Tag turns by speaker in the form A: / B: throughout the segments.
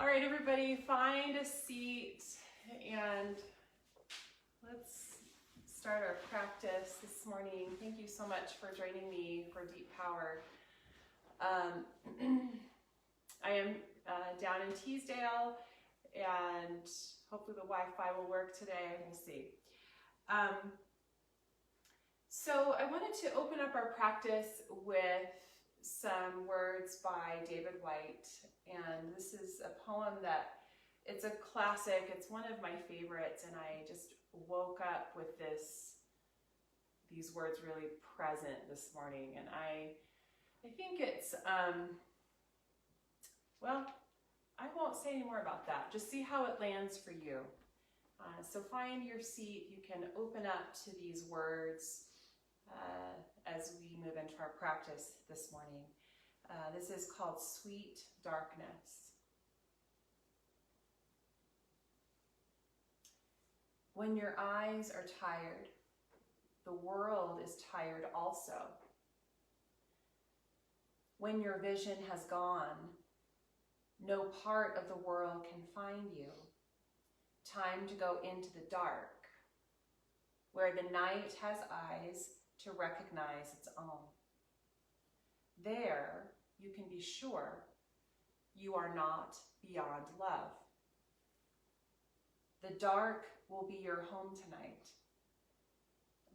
A: All right, everybody, find a seat and let's start our practice this morning. Thank you so much for joining me for Deep Power. I am down in Teesdale, and hopefully the Wi-Fi will work today. We'll see. So I wanted to open up our practice with some words by David Whyte, and this is a poem that, it's a classic, it's one of my favorites, and I just woke up with these words really present this morning, and I think it's, well, I won't say any more about that, just see how it lands for you. So find your seat, you can open up to these words as we move into our practice this morning. This is called Sweet Darkness. When your eyes are tired, the world is tired also. When your vision has gone, no part of the world can find you. Time to go into the dark, where the night has eyes to recognize its own. There, you can be sure you are not beyond love. The dark will be your home tonight.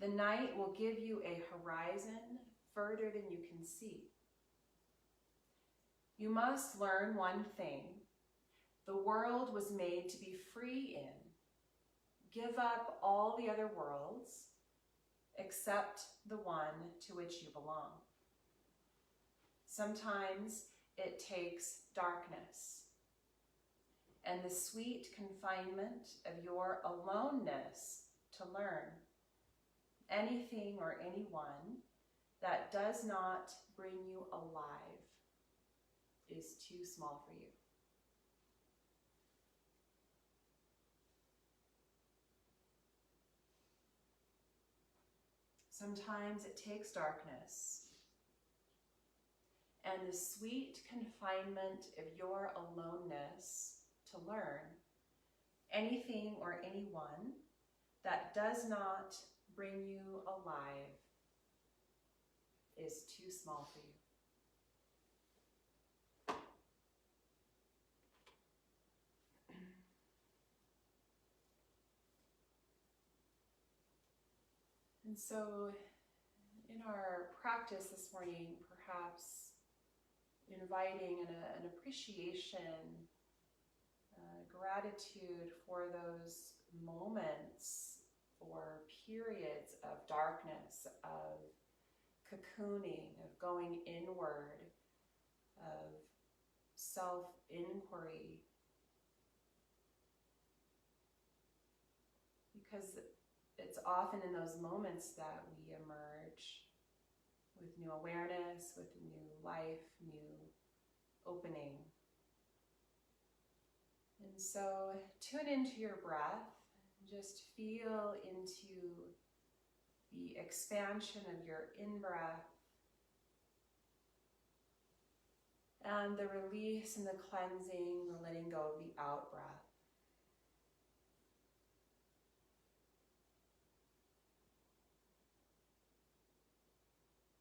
A: The night will give you a horizon further than you can see. You must learn one thing. The world was made to be free in. Give up all the other worlds except the one to which you belong. Sometimes it takes darkness and the sweet confinement of your aloneness to learn. Anything or anyone that does not bring you alive is too small for you. Sometimes it takes darkness and the sweet confinement of your aloneness to learn. Anything or anyone that does not bring you alive is too small for you. And so in our practice this morning, perhaps inviting an appreciation, gratitude for those moments or periods of darkness, of cocooning, of going inward, of self-inquiry. Because it's often in those moments that we emerge with new awareness, with new life, new opening. And so tune into your breath, just feel into the expansion of your in-breath and the release and the cleansing, the letting go of the out-breath.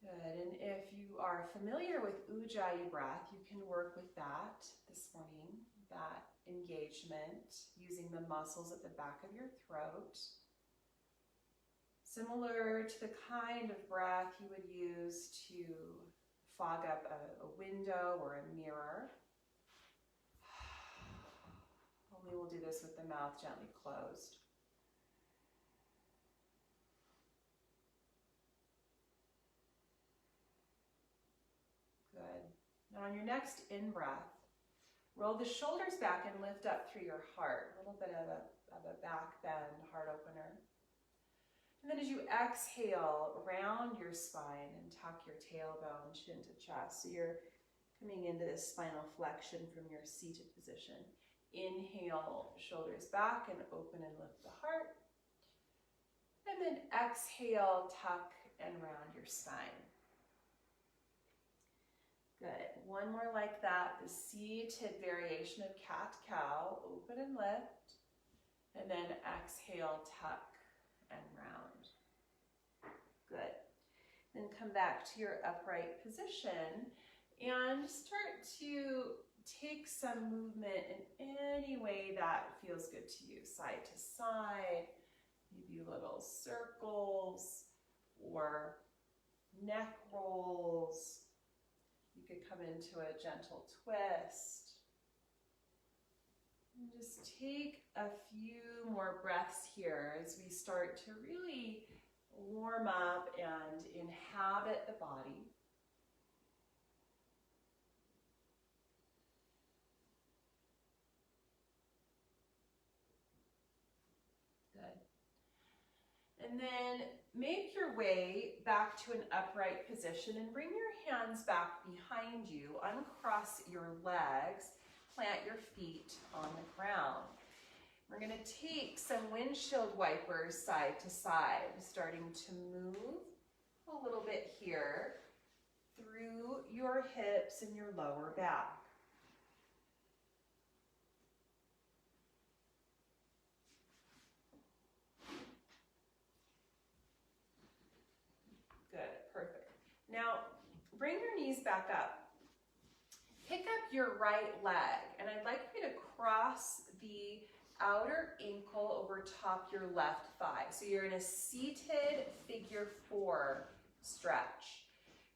A: Good, and if you are familiar with Ujjayi breath, you can work with that this morning, that engagement, using the muscles at the back of your throat. Similar to the kind of breath you would use to fog up a window or a mirror. Only we'll do this with the mouth gently closed. Good. Now on your next in-breath, roll the shoulders back and lift up through your heart. A little bit of a back bend, heart opener. And then as you exhale, round your spine and tuck your tailbone, chin to chest. So you're coming into this spinal flexion from your seated position. Inhale, shoulders back and open and lift the heart. And then exhale, tuck and round your spine. Good. One more like that, the seated variation of cat-cow. Open and lift. And then exhale, tuck and round. Good. Then come back to your upright position and start to take some movement in any way that feels good to you. Side to side, maybe little circles or neck rolls. You could come into a gentle twist. And just take a few more breaths here as we start to really warm up and inhabit the body. Good. And then make your way back to an upright position and bring your hands back behind you. Uncross your legs. Plant your feet on the ground. We're going to take some windshield wipers side to side, starting to move a little bit here through your hips and your lower back. Good, perfect. Now, bring your knees back up. Pick up your right leg, and I'd like you to cross the outer ankle over top your left thigh. So you're in a seated figure 4 stretch.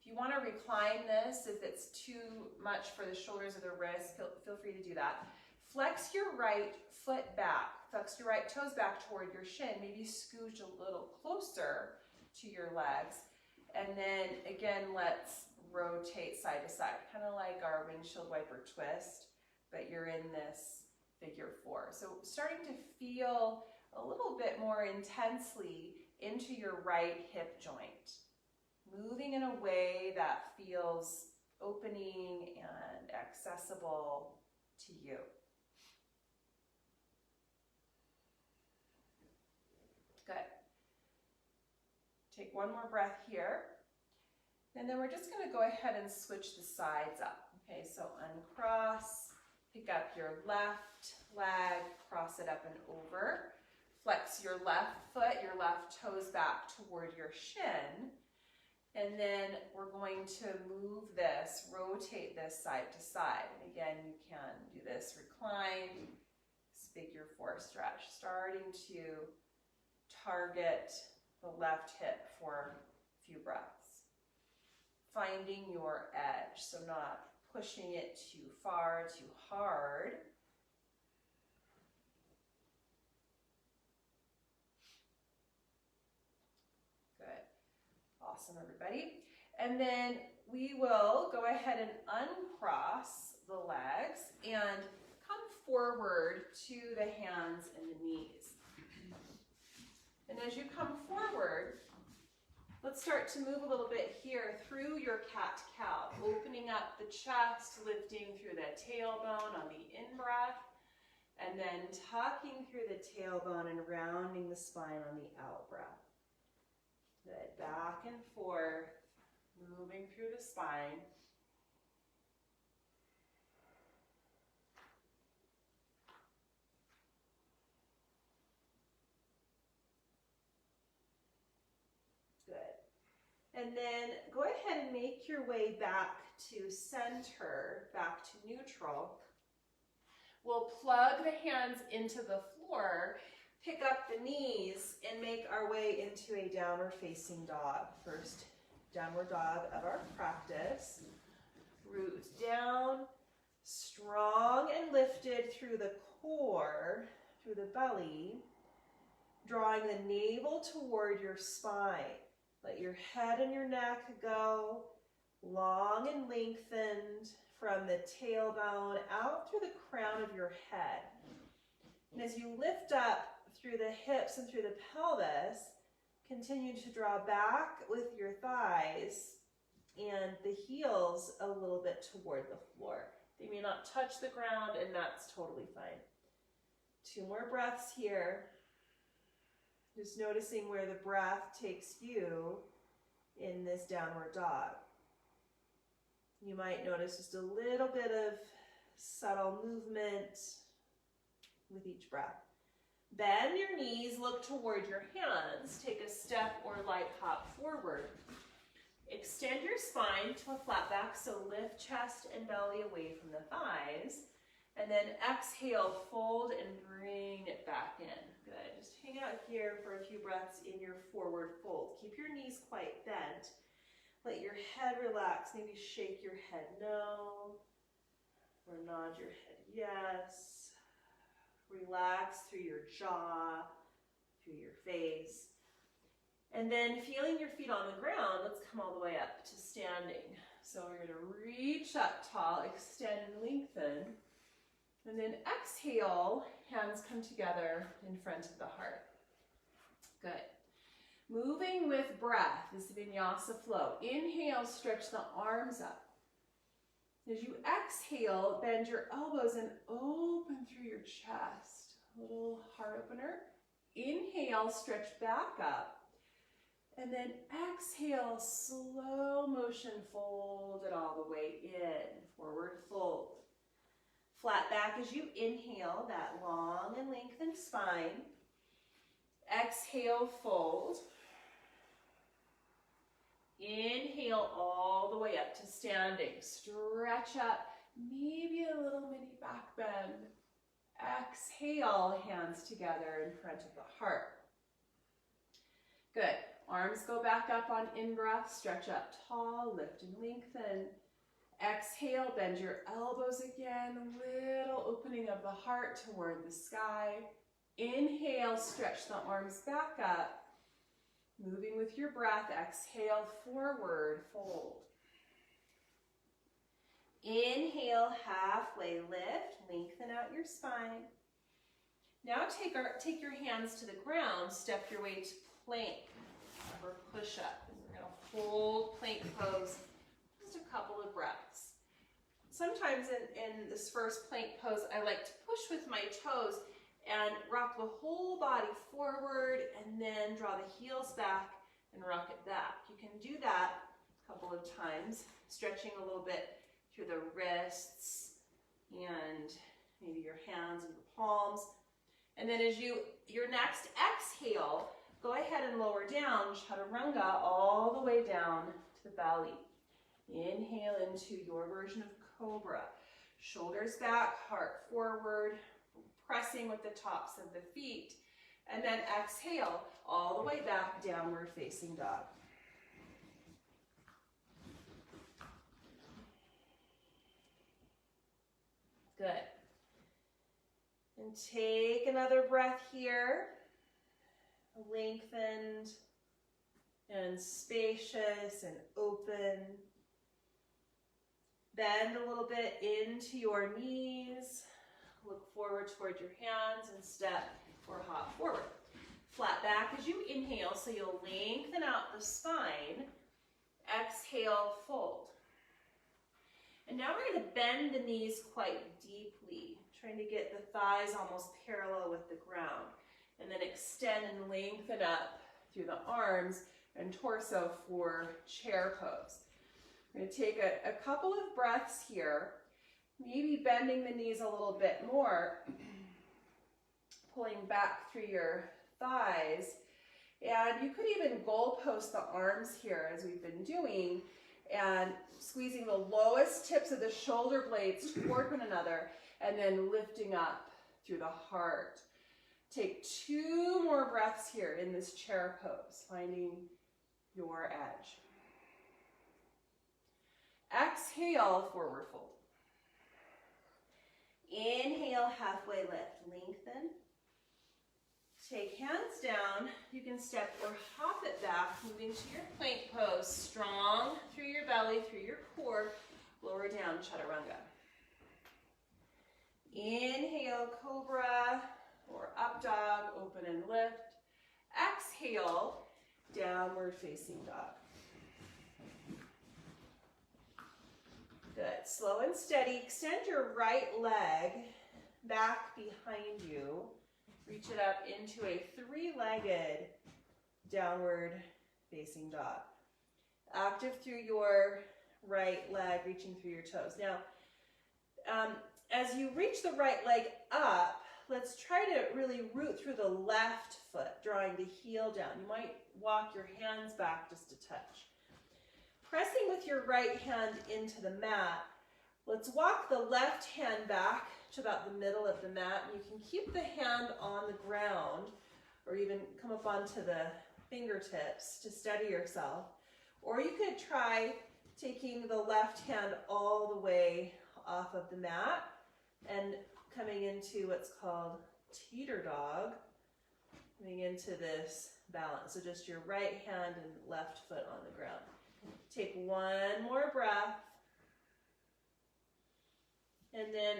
A: If you want to recline this, if it's too much for the shoulders or the wrists, feel free to do that. Flex your right foot back. Flex your right toes back toward your shin. Maybe scooch a little closer to your legs. And then again, let's rotate side to side, kind of like our windshield wiper twist, but you're in this figure 4. So starting to feel a little bit more intensely into your right hip joint, moving in a way that feels opening and accessible to you. Good. Take one more breath here. And then we're just going to go ahead and switch the sides up. Okay, so uncross, pick up your left leg, cross it up and over. Flex your left foot, your left toes back toward your shin. And then we're going to move this, rotate this side to side. And again, you can do this reclined, figure 4 stretch, starting to target the left hip for a few breaths. Finding your edge, so not pushing it too far, too hard. Good. Awesome, everybody. And then we will go ahead and uncross the legs and come forward to the hands and the knees. And as you come forward, let's start to move a little bit here through your cat-cow, opening up the chest, lifting through the tailbone on the in-breath, and then tucking through the tailbone and rounding the spine on the out-breath. Good, back and forth, moving through the spine. And then go ahead and make your way back to center, back to neutral. We'll plug the hands into the floor, pick up the knees, and make our way into a downward facing dog. First downward dog of our practice. Root down, strong and lifted through the core, through the belly, drawing the navel toward your spine. Let your head and your neck go long and lengthened from the tailbone out through the crown of your head. And as you lift up through the hips and through the pelvis, continue to draw back with your thighs and the heels a little bit toward the floor. They may not touch the ground, and that's totally fine. 2 more breaths here. Just noticing where the breath takes you in this downward dog.
B: You might notice just a little bit of subtle movement with each breath. Bend your knees, look toward your hands. Take a step or light hop forward. Extend your spine to a flat back, so lift chest and belly away from the thighs. And then exhale, fold and bring it back in. Good. Just hang out here for a few breaths in your forward fold. Keep your knees quite bent. Let your head relax. Maybe shake your head no, or nod your head yes. Relax through your jaw, through your face. And then feeling your feet on the ground, let's come all the way up to standing. So we're going to reach up tall, extend and lengthen. And then exhale, hands come together in front of the heart. Good. Moving with breath, this vinyasa flow. Inhale, stretch the arms up. As you exhale, bend your elbows and open through your chest. A little heart opener. Inhale, stretch back up. And then exhale, slow motion, fold it all the way in. Forward fold. Flat back as you inhale, that long and lengthened spine. Exhale, fold. Inhale all the way up to standing. Stretch up, maybe a little mini back bend. Exhale, hands together in front of the heart. Good. Arms go back up on in-breath. Stretch up tall, lift and lengthen. Exhale, bend your elbows again. Little opening of the heart toward the sky. Inhale, stretch the arms back up. Moving with your breath, exhale, forward, fold. Inhale, halfway lift, lengthen out your spine. Now take your hands to the ground, step your way to plank or push up. And we're going to hold plank pose just a couple of breaths. Sometimes in this first plank pose, I like to push with my toes and rock the whole body forward and then draw the heels back and rock it back. You can do that a couple of times, stretching a little bit through the wrists and maybe your hands and your palms. And then as your next exhale, go ahead and lower down, Chaturanga, all the way down to the belly. Inhale into your version of Cobra. Shoulders back, heart forward, pressing with the tops of the feet. And then exhale all the way back, downward facing dog. Good. And take another breath here. Lengthened and spacious and open. Bend a little bit into your knees. Look forward toward your hands and step or hop forward. Flat back as you inhale, so you'll lengthen out the spine. Exhale, fold. And now we're going to bend the knees quite deeply, trying to get the thighs almost parallel with the ground. And then extend and lengthen up through the arms and torso for chair pose. We're going to take a couple of breaths here, maybe bending the knees a little bit more, pulling back through your thighs. And you could even goalpost the arms here as we've been doing and squeezing the lowest tips of the shoulder blades toward one another and then lifting up through the heart. Take 2 more breaths here in this chair pose, finding your edge. Exhale, forward fold. Inhale, halfway lift, lengthen. Take hands down. You can step or hop it back, moving to your plank pose. Strong through your belly, through your core. Lower down, Chaturanga. Inhale, Cobra. Or up dog, open and lift. Exhale, downward facing dog. Good. Slow and steady. Extend your right leg back behind you. Reach it up into a 3-legged downward facing dog. Active through your right leg, reaching through your toes. Now, as you reach the right leg up, let's try to really root through the left foot, drawing the heel down. You might walk your hands back just a touch. Pressing with your right hand into the mat, let's walk the left hand back to about the middle of the mat. You can keep the hand on the ground or even come up onto the fingertips to steady yourself. Or you could try taking the left hand all the way off of the mat and coming into what's called Teeter Dog, coming into this balance. So just your right hand and left foot on the ground. Take one more breath. And then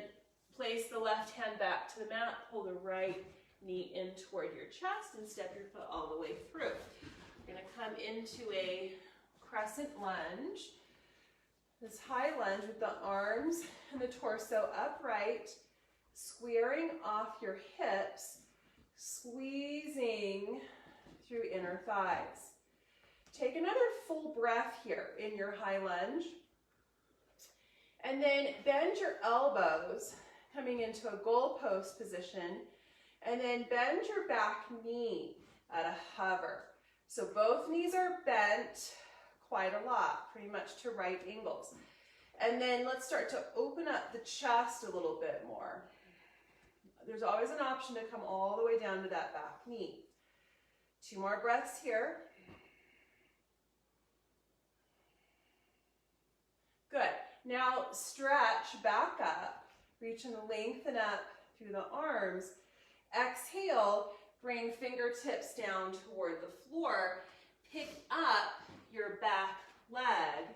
B: place the left hand back to the mat, pull the right knee in toward your chest and step your foot all the way through. We're going to come into a Crescent Lunge. This high lunge with the arms and the torso upright, squaring off your hips, squeezing through inner thighs. Take another full breath here in your high lunge. And then bend your elbows, coming into a goalpost position, and then bend your back knee at a hover. So both knees are bent quite a lot, pretty much to right angles. And then let's start to open up the chest a little bit more. There's always an option to come all the way down to that back knee. 2 more breaths here. Good. Now stretch back up, reach and lengthen up through the arms. Exhale, bring fingertips down toward the floor. Pick up your back leg,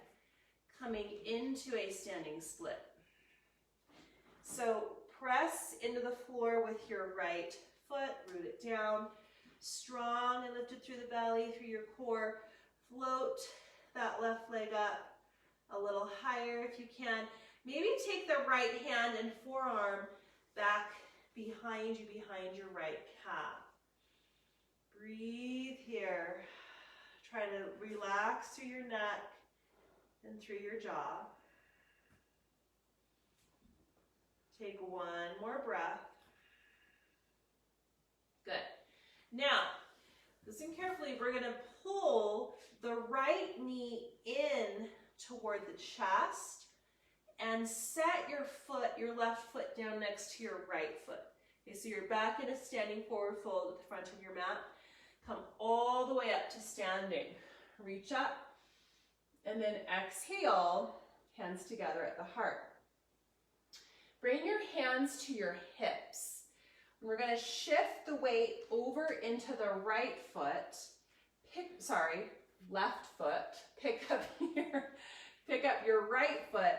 B: coming into a standing split. So press into the floor with your right foot, root it down, strong and lifted through the belly, through your core. Float that left leg up a little higher if you can. Maybe take the right hand and forearm back behind you, behind your right calf. Breathe here. Try to relax through your neck and through your jaw. Take one more breath. Good. Now, listen carefully. We're going to pull the right knee in toward the chest and set your foot, your left foot down next to your right foot. Okay, so you're back in a standing forward fold at the front of your mat. Come all the way up to standing. Reach up and then exhale, hands together at the heart. Bring your hands to your hips. We're going to shift the weight over into the right foot. Left foot. Pick up your right foot.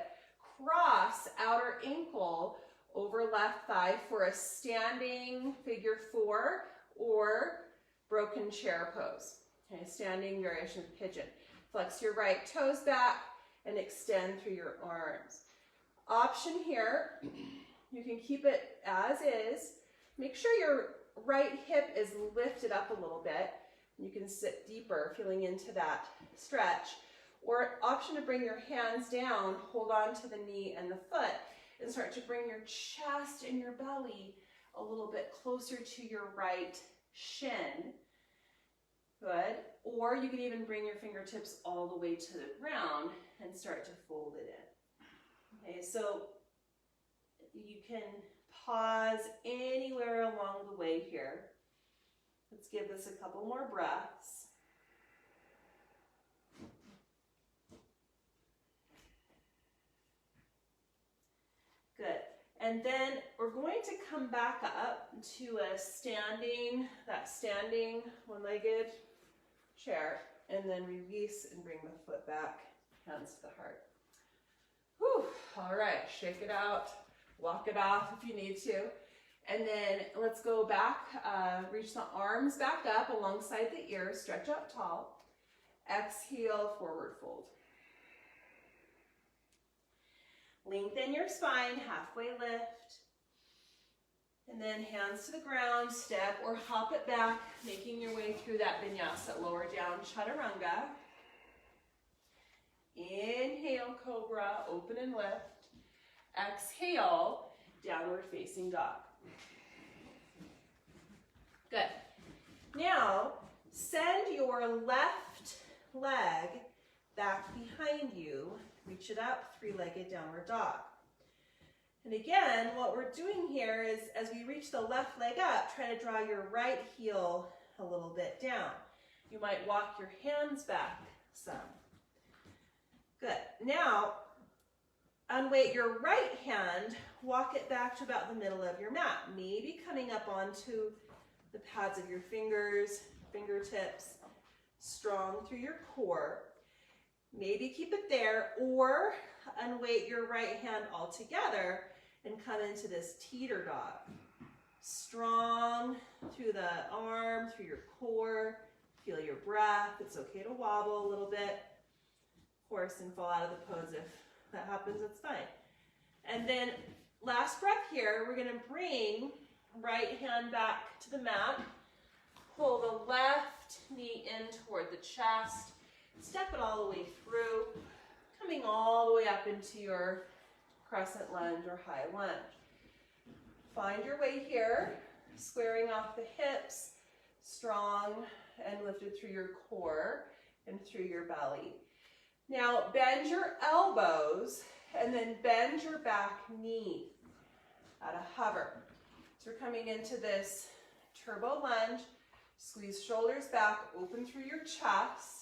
B: Cross outer ankle over left thigh for a standing figure 4 or broken chair pose. Okay, standing variation of pigeon. Flex your right toes back and extend through your arms. Option here, you can keep it as is. Make sure your right hip is lifted up a little bit. You can sit deeper, feeling into that stretch. Or option to bring your hands down, hold on to the knee and the foot, and start to bring your chest and your belly a little bit closer to your right shin. Good. Or you can even bring your fingertips all the way to the ground and start to fold it in. Okay, so you can pause anywhere along the way here. Let's give this a couple more breaths. Good. And then we're going to come back up to a standing one-legged chair, and then release and bring the foot back, hands to the heart. Whew. All right, shake it out, walk it off if you need to. And then let's go back, reach the arms back up alongside the ears, stretch up tall. Exhale, forward fold. Lengthen your spine, halfway lift. And then hands to the ground, step or hop it back, making your way through that vinyasa, lower down chaturanga. Inhale, cobra, open and lift. Exhale, downward facing dog. Good. Now, send your left leg back behind you. Reach it up, three-legged downward dog. And again, what we're doing here is as we reach the left leg up, try to draw your right heel a little bit down. You might walk your hands back some. Good. Now, unweight your right hand, walk it back to about the middle of your mat, maybe coming up onto the pads of your fingers, fingertips, strong through your core. Maybe keep it there, or unweight your right hand altogether and come into this teeter dog. Strong through the arm, through your core. Feel your breath. It's okay to wobble a little bit, of course, and fall out of the pose. If that happens, that's fine. And then last breath here, we're going to bring right hand back to the mat. Pull the left knee in toward the chest. Step it all the way through, coming all the way up into your crescent lunge or high lunge. Find your way here, squaring off the hips, strong and lifted through your core and through your belly. Now bend your elbows and then bend your back knee at a hover. So we're coming into this turbo lunge. Squeeze shoulders back, open through your chest.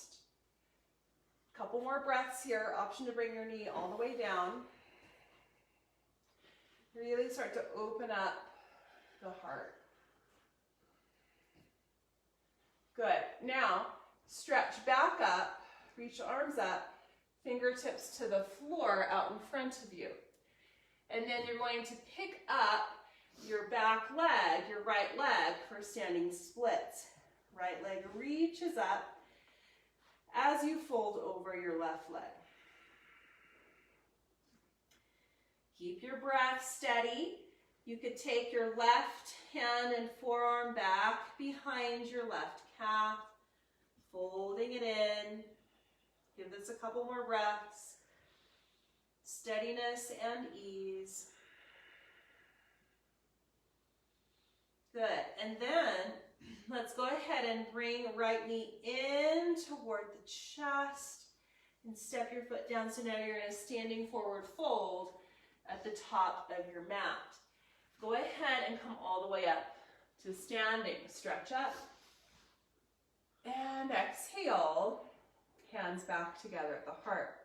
B: Couple more breaths here. Option to bring your knee all the way down. Really start to open up the heart. Good. Now, stretch back up, reach arms up, fingertips to the floor out in front of you. And then you're going to pick up your back leg, your right leg, for standing splits. Right leg reaches up as you fold over your left leg. Keep your breath steady. You could take your left hand and forearm back behind your left calf, folding it in. Give this a couple more breaths. Steadiness and ease. Good. And then let's go ahead and bring right knee in toward the chest and step your foot down. So now you're in a standing forward fold at the top of your mat. Go ahead and come all the way up to standing. Stretch up and exhale. Hands back together at the heart.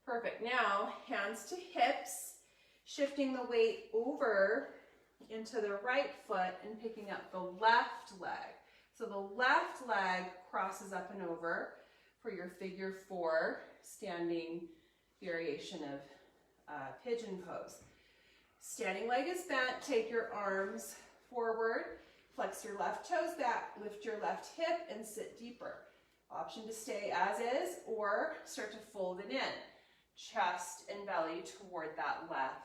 B: Perfect. Now hands to hips, shifting the weight over into the right foot and picking up the left leg. So the left leg crosses up and over for your figure four standing variation of pigeon pose. Standing leg is bent. Take your arms forward, flex your left toes back, lift your left hip and sit deeper. Option to stay as is or start to fold it in. Chest and belly toward that left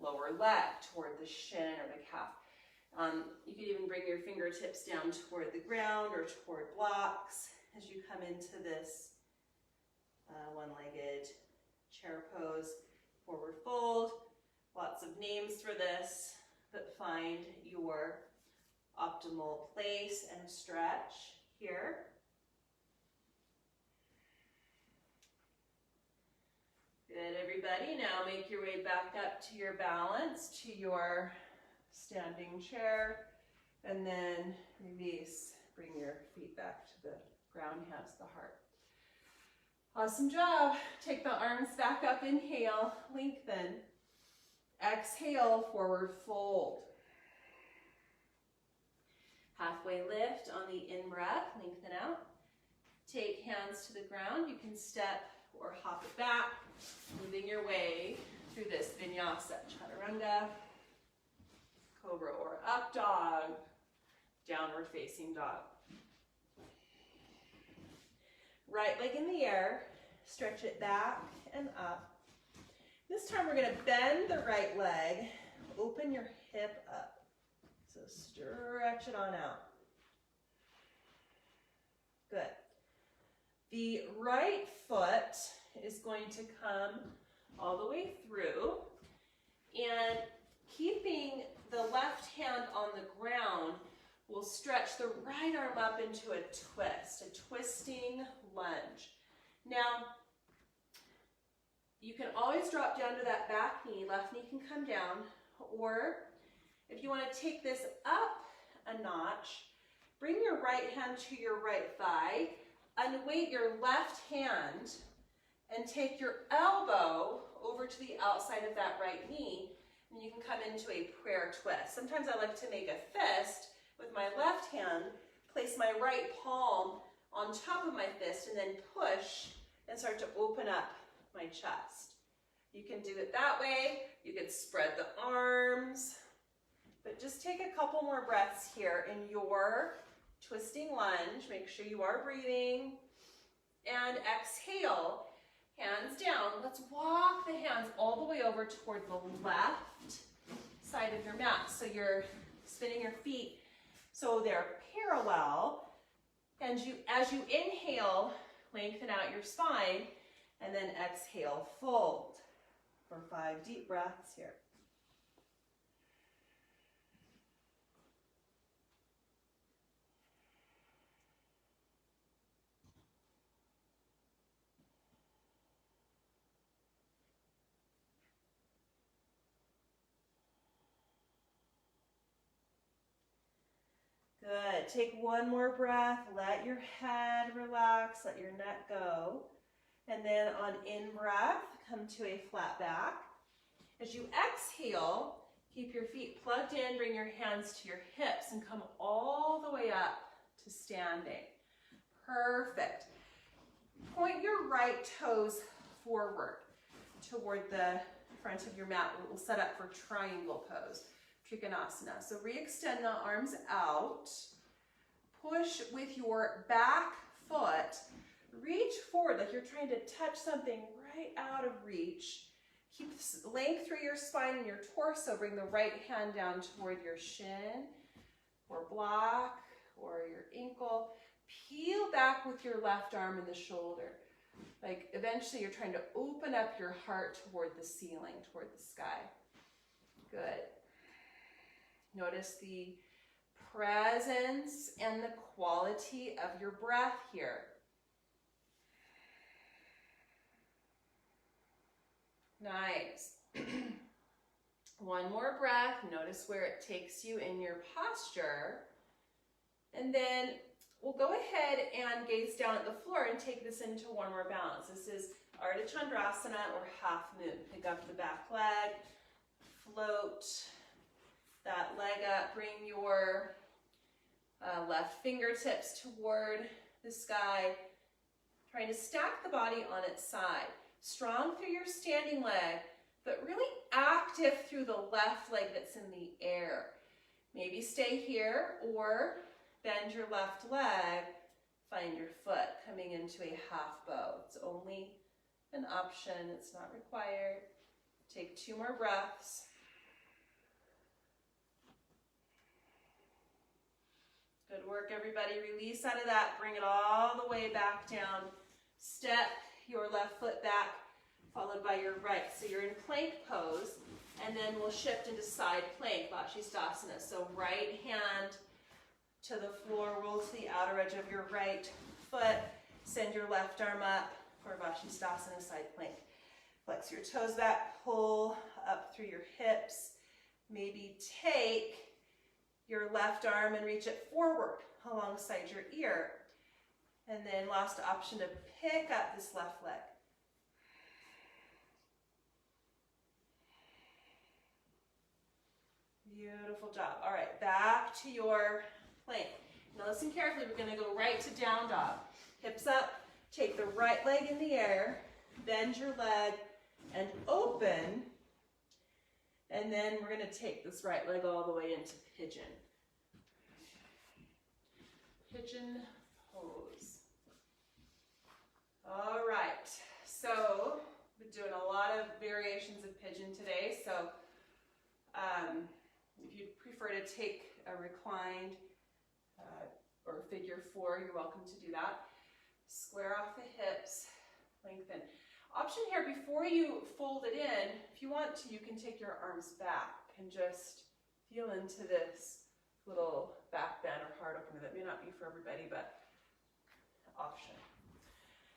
B: lower leg, toward the shin or the calf. You could even bring your fingertips down toward the ground or toward blocks as you come into this one-legged chair pose, forward fold. Lots of names for this, but find your optimal place and stretch here. Good, everybody. Now make your way back up to your balance, to your standing chair, and then release. Bring your feet back to the ground, hands to the heart. Awesome job. Take the arms back up, inhale, lengthen. Exhale, forward fold. Halfway lift on the in-breath, lengthen out. Take hands to the ground. You can step or hop it back, moving your way through this vinyasa, chaturanga, cobra or up dog, downward facing dog. Right leg in the air, stretch it back and up. This time we're going to bend the right leg, open your hip up. So stretch it on out. Good. The right foot is going to come all the way through, and keeping the left hand on the ground will stretch the right arm up into a twist, a twisting lunge. Now, you can always drop down to that back knee, left knee can come down, or if you want to take this up a notch, bring your right hand to your right thigh, unweight your left hand, and take your elbow over to the outside of that right knee, and you can come into a prayer twist. Sometimes I like to make a fist with my left hand, place my right palm on top of my fist, and then push and start to open up my chest. You can do it that way. You could spread the arms, but just take a couple more breaths here in your twisting lunge. Make sure you are breathing, and exhale, hands down. Let's walk the hands all the way over toward the left side of your mat. So you're spinning your feet so they're parallel, and as you inhale, lengthen out your spine, and then exhale, fold for 5 deep breaths here. Good. Take one more breath. Let your head relax. Let your neck go. And then on in-breath, come to a flat back. As you exhale, keep your feet plugged in. Bring your hands to your hips and come all the way up to standing. Perfect. Point your right toes forward toward the front of your mat. We'll set up for triangle pose. Krikanasana. So re-extend the arms out. Push with your back foot. Reach forward like you're trying to touch something right out of reach. Keep length through your spine and your torso. Bring the right hand down toward your shin or block or your ankle. Peel back with your left arm and the shoulder. Like eventually you're trying to open up your heart toward the ceiling, toward the sky. Good. Notice the presence and the quality of your breath here. Nice. One more breath. Notice where it takes you in your posture. And then we'll go ahead and gaze down at the floor and take this into one more balance. This is Ardha Chandrasana or half moon. Pick up the back leg, float that leg up, bring your left fingertips toward the sky, trying to stack the body on its side. Strong through your standing leg, but really active through the left leg that's in the air. Maybe stay here or bend your left leg, find your foot coming into a half bow. It's only an option, it's not required. Take 2 more breaths. Good work, everybody. Release out of that. Bring it all the way back down. Step your left foot back, followed by your right. So you're in plank pose, and then we'll shift into side plank, Vashisthasana. So right hand to the floor, roll to the outer edge of your right foot. Send your left arm up for Vashisthasana, side plank. Flex your toes back, pull up through your hips. Maybe take your left arm and reach it forward alongside your ear. And then last option to pick up this left leg. Beautiful job. All right, back to your plank. Now listen carefully, we're gonna go right to down dog. Hips up, take the right leg in the air, bend your leg and open. And then we're gonna take this right leg all the way into pigeon. Pigeon pose. All right, so we're doing a lot of variations of pigeon today. So if you'd prefer to take a reclined or figure 4, you're welcome to do that.
A: Square off the hips, lengthen. Option here, before you fold it in, if you want to, you can take your arms back and just feel into this little back bend or heart opener. That may not be for everybody, but option.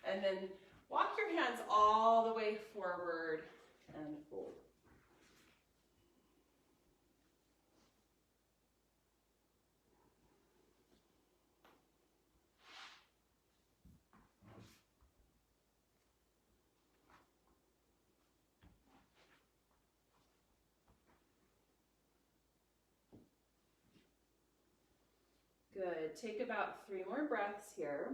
A: And then walk your hands all the way forward and fold. Good. Take about 3 more breaths here.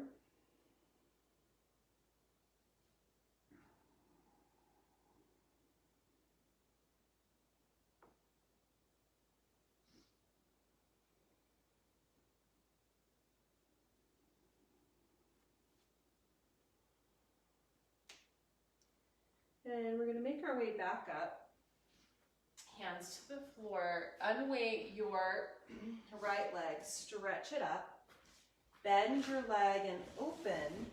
A: And we're going to make our way back up. Hands to the floor. Unweight your right leg. Stretch it up. Bend your leg and open.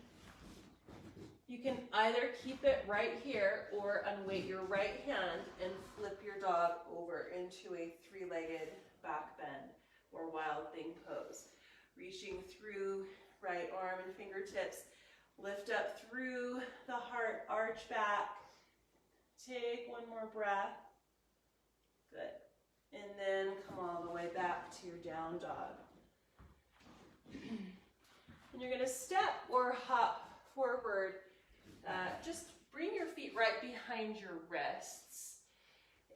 A: You can either keep it right here or unweight your right hand and flip your dog over into a 3-legged back bend or wild thing pose. Reaching through right arm and fingertips. Lift up through the heart, arch back. Take one more breath. Good. And then come all the way back to your down dog. And you're going to step or hop forward. Just bring your feet right behind your wrists.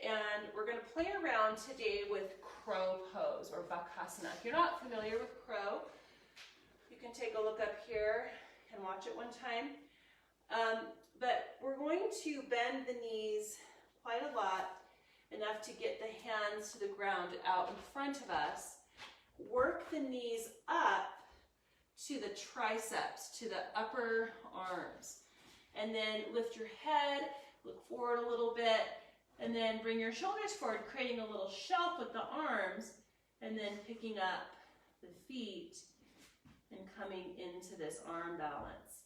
A: And we're going to play around today with crow pose or bakasana. If you're not familiar with crow, you can take a look up here and watch it one time. But we're going to bend the knees quite a lot, enough to get the hands to the ground out in front of us. Work the knees up to the triceps, to the upper arms. And then lift your head, look forward a little bit, and then bring your shoulders forward, creating a little shelf with the arms, and then picking up the feet and coming into this arm balance.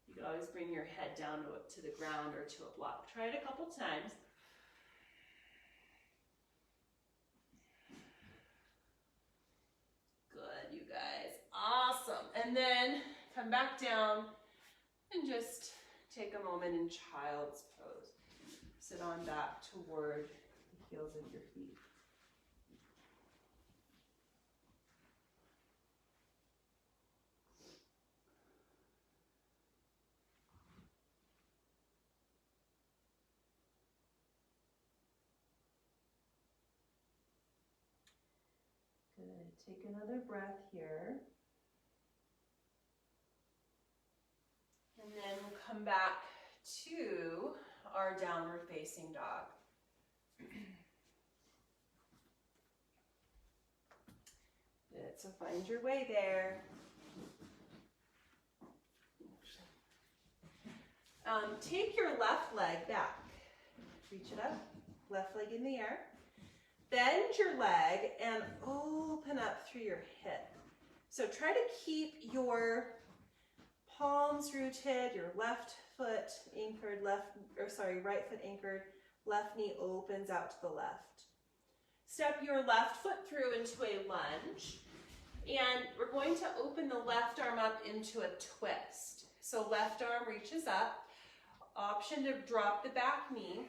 A: You can always bring your head down to the ground or to a block. Try it a couple times. Good, you guys. Awesome. And then come back down and just take a moment in child's pose. Sit on back toward the heels of your feet. Good. Take another breath here. And then we'll come back to our downward facing dog. Good. So find your way there. Take your left leg back. Reach it up. Left leg in the air. Bend your leg and open up through your hip. So try to keep your palms rooted, your left foot anchored, right foot anchored, left knee opens out to the left. Step your left foot through into a lunge, and we're going to open the left arm up into a twist. So left arm reaches up, option to drop the back knee,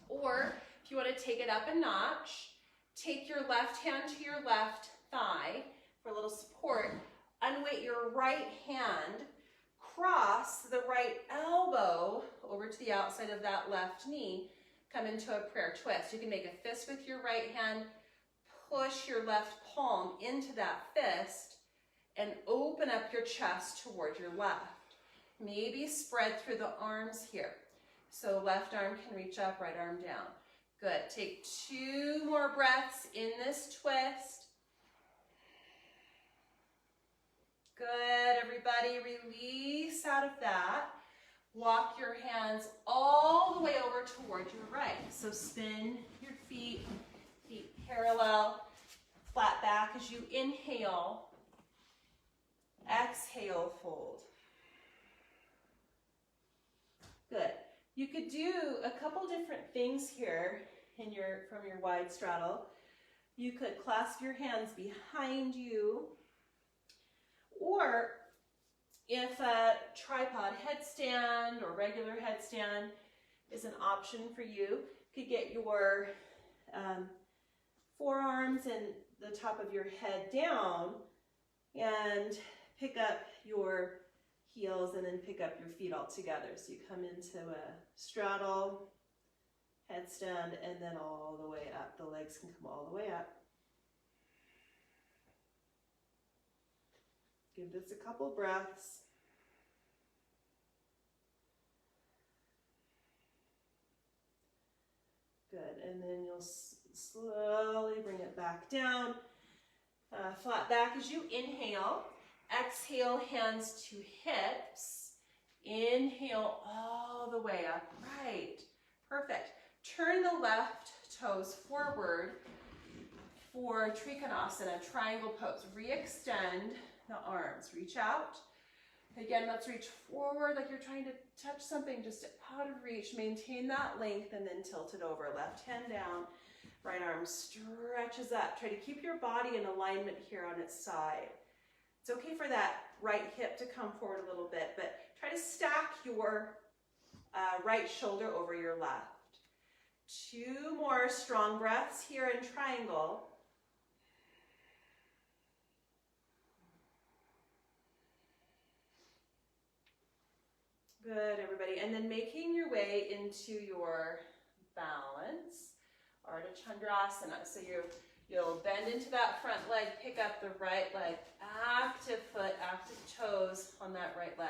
A: or if you want to take it up a notch, take your left hand to your left thigh for a little support. Unweight your right hand, cross the right elbow over to the outside of that left knee, come into a prayer twist. You can make a fist with your right hand, push your left palm into that fist, and open up your chest toward your left. Maybe spread through the arms here. So left arm can reach up, right arm down. Good. Take 2 more breaths in this twist. Good, everybody. Release out of that. Walk your hands all the way over toward your right. So spin your feet parallel, flat back as you inhale. Exhale, fold.
B: Good. You could do a couple different things here from your wide straddle. You could clasp your hands behind you, or if a tripod headstand or regular headstand is an option for you, you could get your forearms and the top of your head down and pick up your heels and then pick up your feet all together. So you come into a straddle, headstand, and then all the way up. The legs can come all the way up. Give this a couple breaths. Good, and then you'll slowly bring it back down. Flat back as you inhale. Exhale, hands to hips. Inhale all the way up. Right, perfect. Turn the left toes forward for Trikonasana, triangle pose. Re-extend the arms. Reach out. Again, let's reach forward like you're trying to touch something just out of reach. Maintain that length and then tilt it over. Left hand down, right arm stretches up. Try to keep your body in alignment here on its side. It's okay for that right hip to come forward a little bit, but try to stack your right shoulder over your left. 2 more strong breaths here in triangle. Good, everybody. And then making your way into your balance, or to Chandrasana. So you'll bend into that front leg, pick up the right leg, active foot, active toes on that right leg.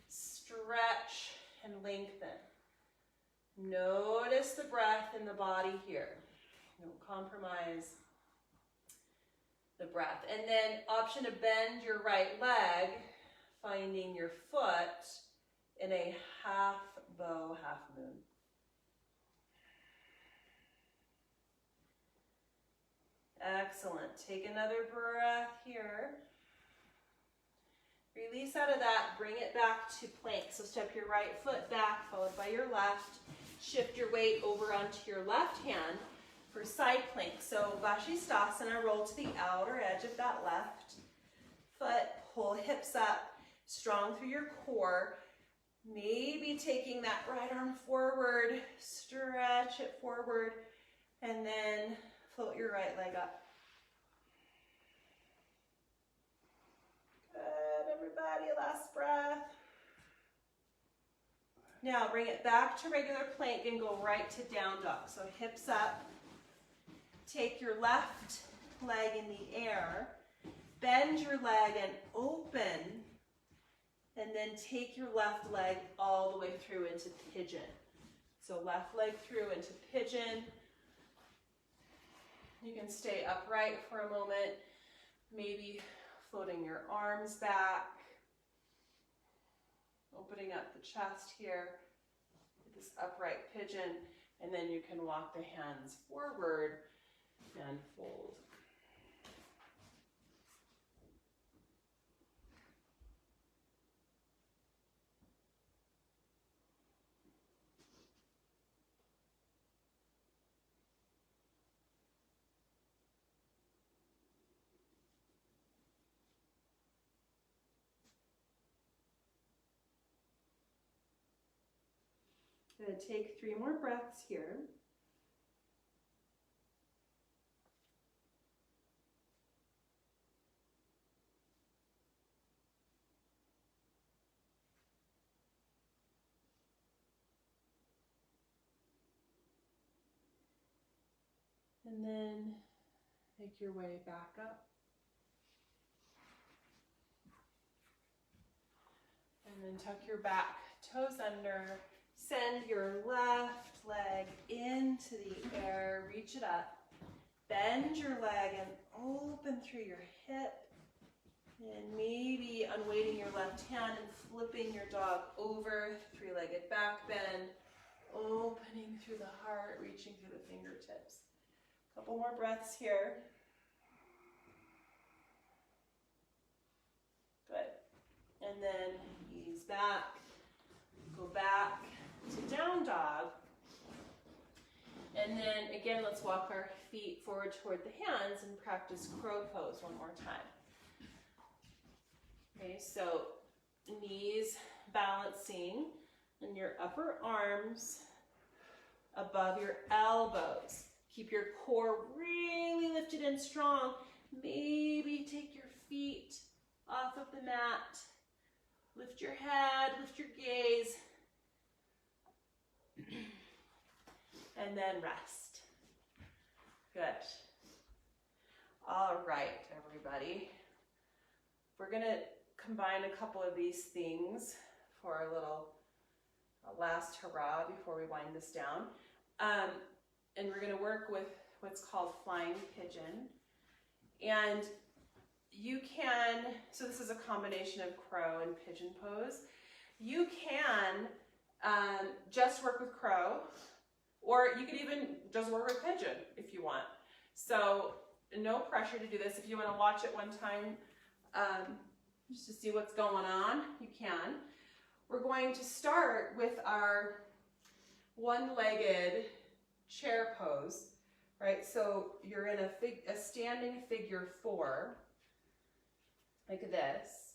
B: Stretch and lengthen. Notice the breath in the body here. Don't compromise the breath. And then option to bend your right leg, finding your foot in a half bow, half moon. Excellent. Take another breath here. Release out of that. Bring it back to plank. So step your right foot back, followed by your left. Shift your weight over onto your left hand for side plank. So Vashisthasana, roll to the outer edge of that left foot. Pull hips up, strong through your core. Maybe taking that right arm forward, stretch it forward, and then float your right leg up. Good, everybody, last breath. Now bring it back to regular plank and go right to down dog. So hips up, take your left leg in the air, bend your leg and open, and then take your left leg all the way through into pigeon. So left leg through into pigeon. You can stay upright for a moment, maybe floating your arms back, opening up the chest here, this upright pigeon, and then you can walk the hands forward and fold. Good, take 3 more breaths here. And then make your way back up. And then tuck your back toes under. Send your left leg into the air, reach it up, bend your leg and open through your hip, and maybe unweighting your left hand and flipping your dog over, 3-legged back bend, opening through the heart, reaching through the fingertips. Couple more breaths here. Good. And then ease back. Go back to down dog. And then again, let's walk our feet forward toward the hands and practice crow pose one more time. Okay, so knees balancing and your upper arms above your elbows. Keep your core really lifted and strong. Maybe take your feet off of the mat. Lift your head, lift your gaze. And then rest. Good. All right, everybody. We're going to combine a couple of these things for our little last hurrah before we wind this down. And we're going to work with what's called flying pigeon. And you can, so this is a combination of crow and pigeon pose. You can just work with crow, or you could even just work with pigeon if you want. So no pressure to do this. If you want to watch it one time, just to see what's going on, you can. We're going to start with our one-legged chair pose, right? So you're in a standing figure 4, like this.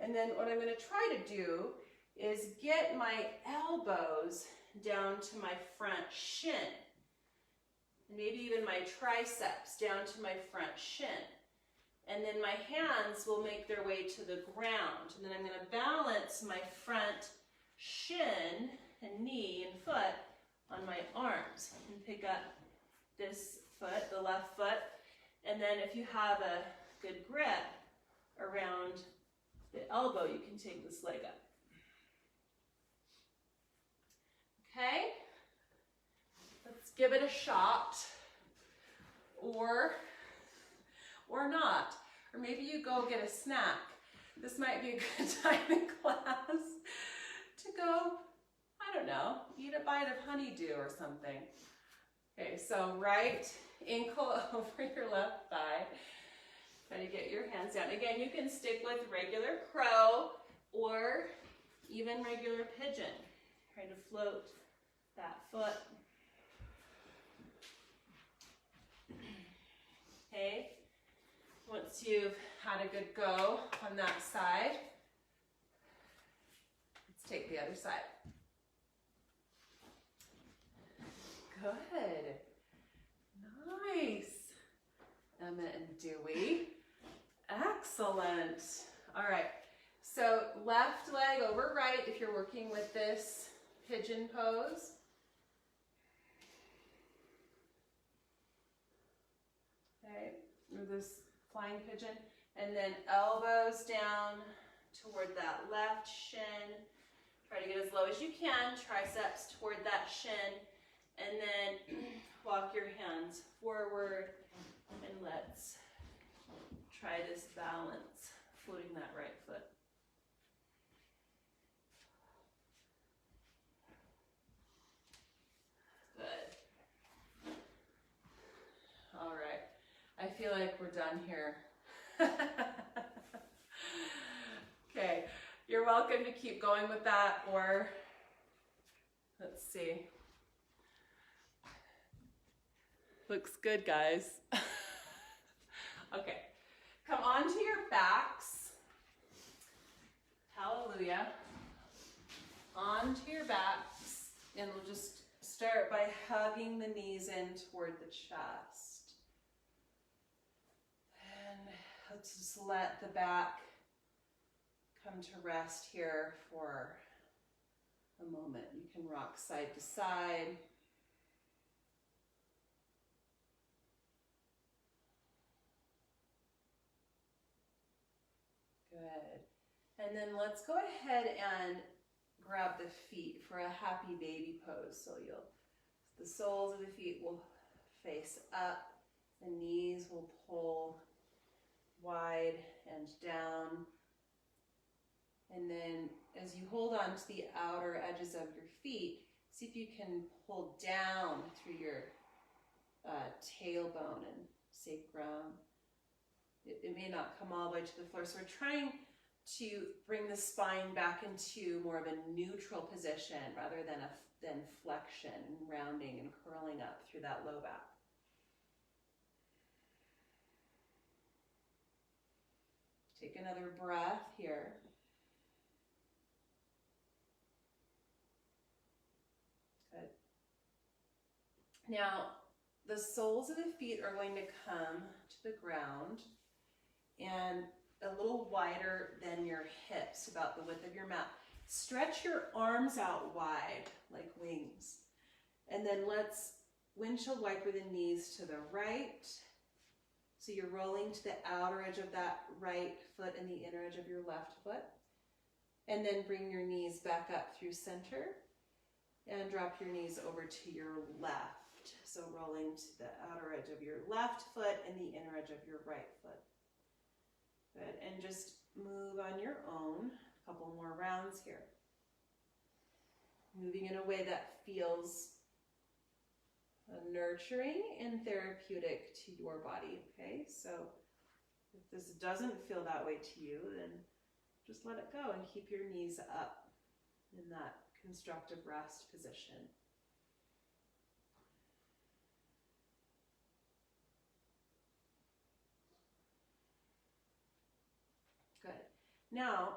B: And then what I'm going to try to do is get my elbows down to my front shin. Maybe even my triceps down to my front shin. And then my hands will make their way to the ground. And then I'm going to balance my front shin and knee and foot on my arms. And pick up this foot, the left foot. And then if you have a good grip around the elbow, you can take this leg up. Okay? Let's give it a shot. Or not. Or maybe you go get a snack. This might be a good time in class to go, I don't know, eat a bite of honeydew or something. Okay, so right ankle over your left thigh. Try to get your hands down. Again, you can stick with regular crow or even regular pigeon. Try to float that foot. Okay. Once you've had a good go on that side, let's take the other side. Good. Nice. Emma and Dewey. Excellent. All right. So left leg over right if you're working with this pigeon pose. Okay. This flying pigeon. And then elbows down toward that left shin. Try to get as low as you can. Triceps toward that shin. And then walk your hands forward. And let's try this balance, floating that right foot. Good. All right. I feel like we're done here. Okay. You're welcome to keep going with that, or let's see. Looks good, guys. Okay. Come onto your backs. Hallelujah. Onto your backs. And we'll just start by hugging the knees in toward the chest. And let's just let the back come to rest here for a moment. You can rock side to side. Good. And then let's go ahead and grab the feet for a happy baby pose. So the soles of the feet will face up, the knees will pull wide and down. And then as you hold on to the outer edges of your feet, see if you can pull down through your tailbone and sacrum. It may not come all the way to the floor, so we're trying to bring the spine back into more of a neutral position rather than flexion, rounding and curling up through that low back. Take another breath here. Good. Now, the soles of the feet are going to come to the ground and a little wider than your hips, about the width of your mat. Stretch your arms out wide like wings. And then let's windshield wiper the knees to the right. So you're rolling to the outer edge of that right foot and the inner edge of your left foot. And then bring your knees back up through center and drop your knees over to your left. So rolling to the outer edge of your left foot and the inner edge of your right foot. Good, and just move on your own. A couple more rounds here. Moving in a way that feels nurturing and therapeutic to your body, okay? So if this doesn't feel that way to you, then just let it go and keep your knees up in that constructive rest position. Good. Now,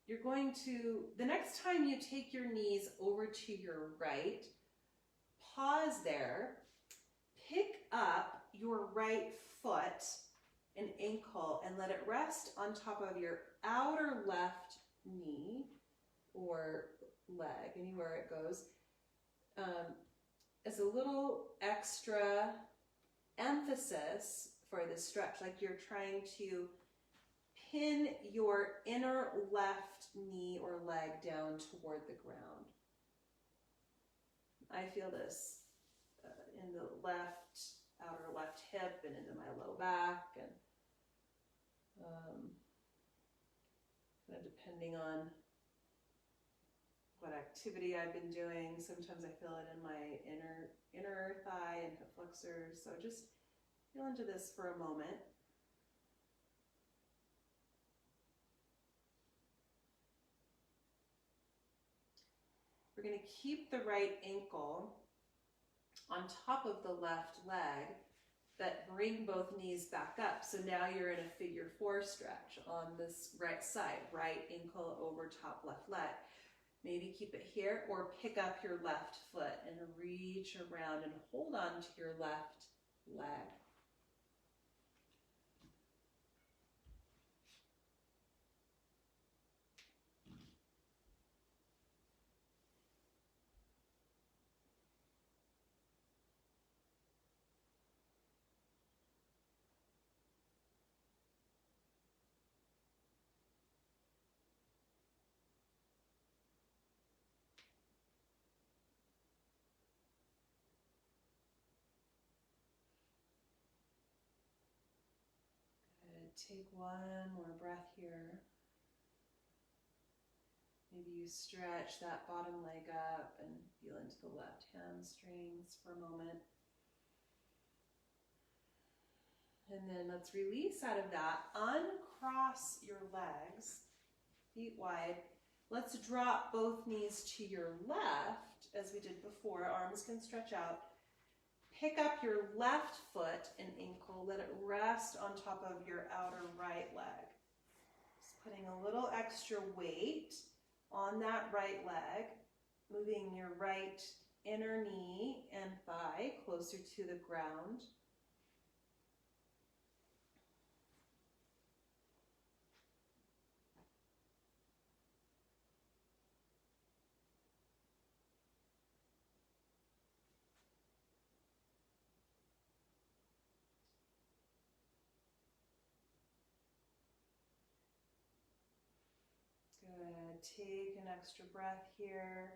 B: you're going to, the next time you take your knees over to your right, pause there, pick up your right foot and ankle and let it rest on top of your outer left knee or leg, anywhere it goes, as a little extra emphasis for the stretch, like you're trying to pin your inner left knee or leg down toward the ground. I feel this in the outer left hip and into my low back, and kind of depending on what activity I've been doing, sometimes I feel it in my inner thigh and hip flexors. So just feel into this for a moment. We're going to keep the right ankle on top of the left leg, but bring both knees back up. So now you're in a figure 4 stretch on this right side, right ankle over top left leg. Maybe keep it here or pick up your left foot and reach around and hold on to your left leg. Take one more breath here. Maybe you stretch that bottom leg up and feel into the left hamstrings for a moment. And then let's release out of that. Uncross your legs, feet wide. Let's drop both knees to your left, as we did before. Arms can stretch out. Pick up your left foot and ankle, let it rest on top of your outer right leg. Just putting a little extra weight on that right leg, moving your right inner knee and thigh closer to the ground. Good. Take an extra breath here.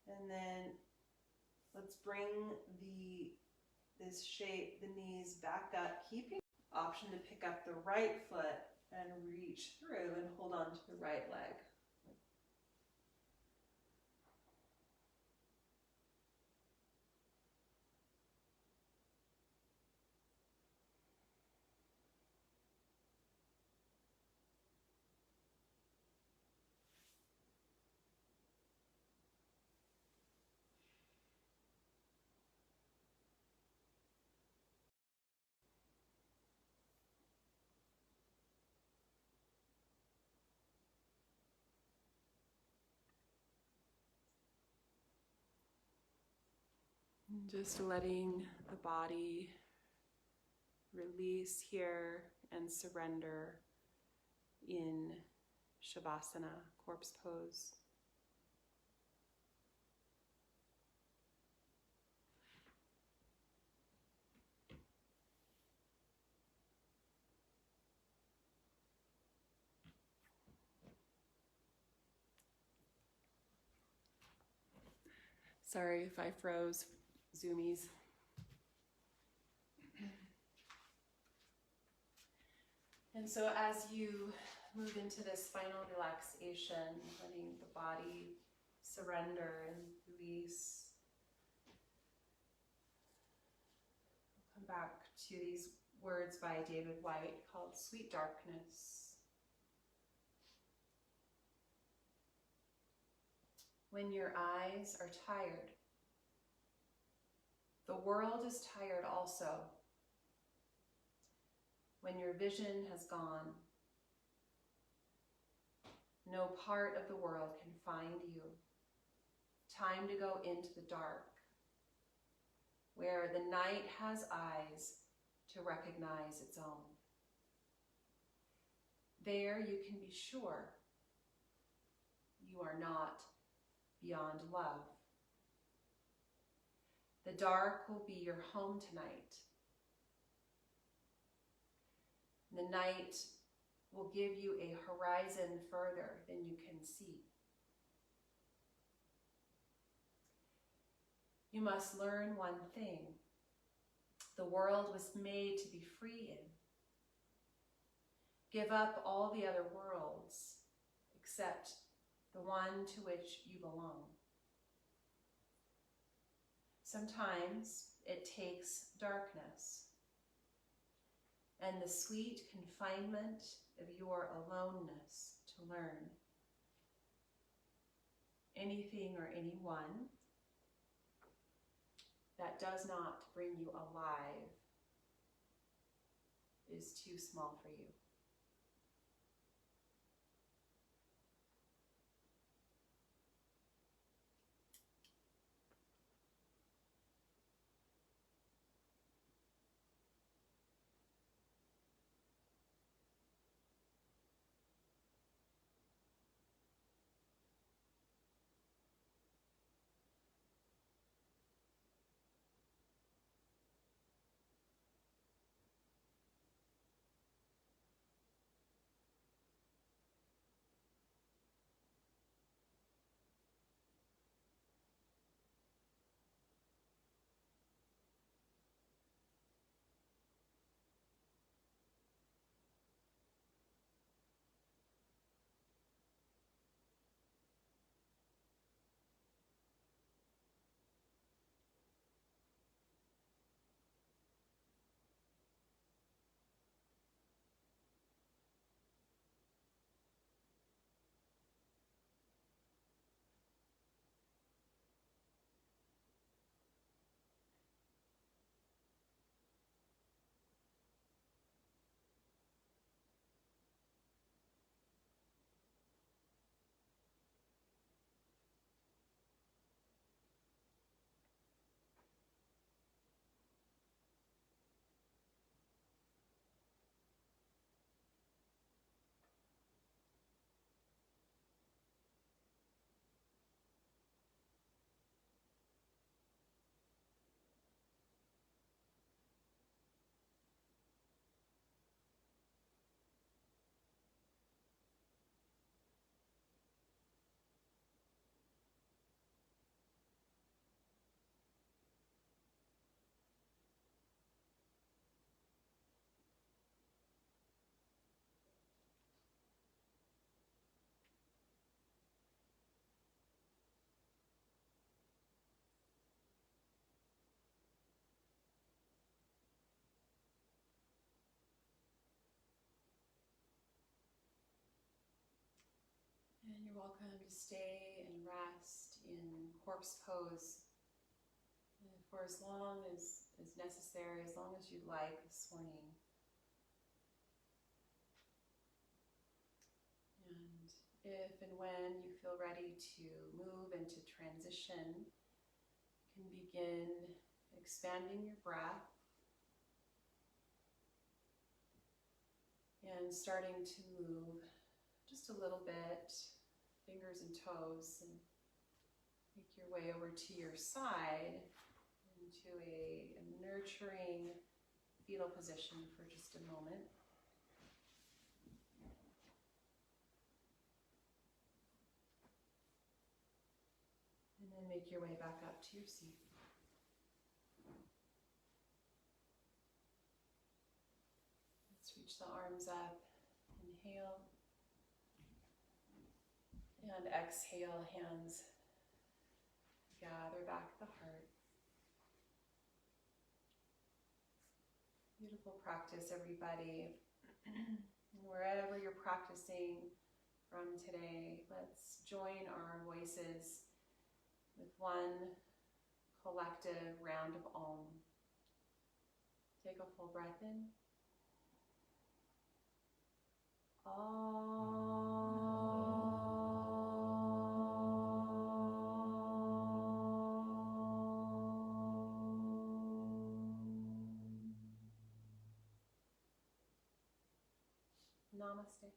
B: And then let's bring this shape, the knees back up, keeping the option to pick up the right foot and reach through and hold on to the right leg.
A: And just letting the body release here and surrender in Shavasana, corpse pose. Sorry if I froze, Zoomies. And so as you move into this final relaxation, letting the body surrender and release, we'll come back to these words by David White called Sweet Darkness. When your eyes are tired, the world is tired also. When your vision has gone, no part of the world can find you. Time to go into the dark, where the night has eyes to recognize its own. There you can be sure you are not beyond love. The dark will be your home tonight. The night will give you a horizon further than you can see. You must learn one thing. The world was made to be free in. Give up all the other worlds except the one to which you belong. Sometimes it takes darkness and the sweet confinement of your aloneness to learn. Anything or anyone that does not bring you alive is too small for you. And you're welcome to stay and rest in corpse pose for as long as is necessary, as long as you'd like this morning. And if and when you feel ready to move into transition, you can begin expanding your breath and starting to move just a little bit, fingers and toes, and make your way over to your side into a nurturing fetal position for just a moment. And then make your way back up to your seat. Let's reach the arms up. Inhale. And exhale, hands gather back the heart. Beautiful practice, everybody. Wherever you're practicing from today, let's join our voices with one collective round of Om. Take a full breath in. Namaste.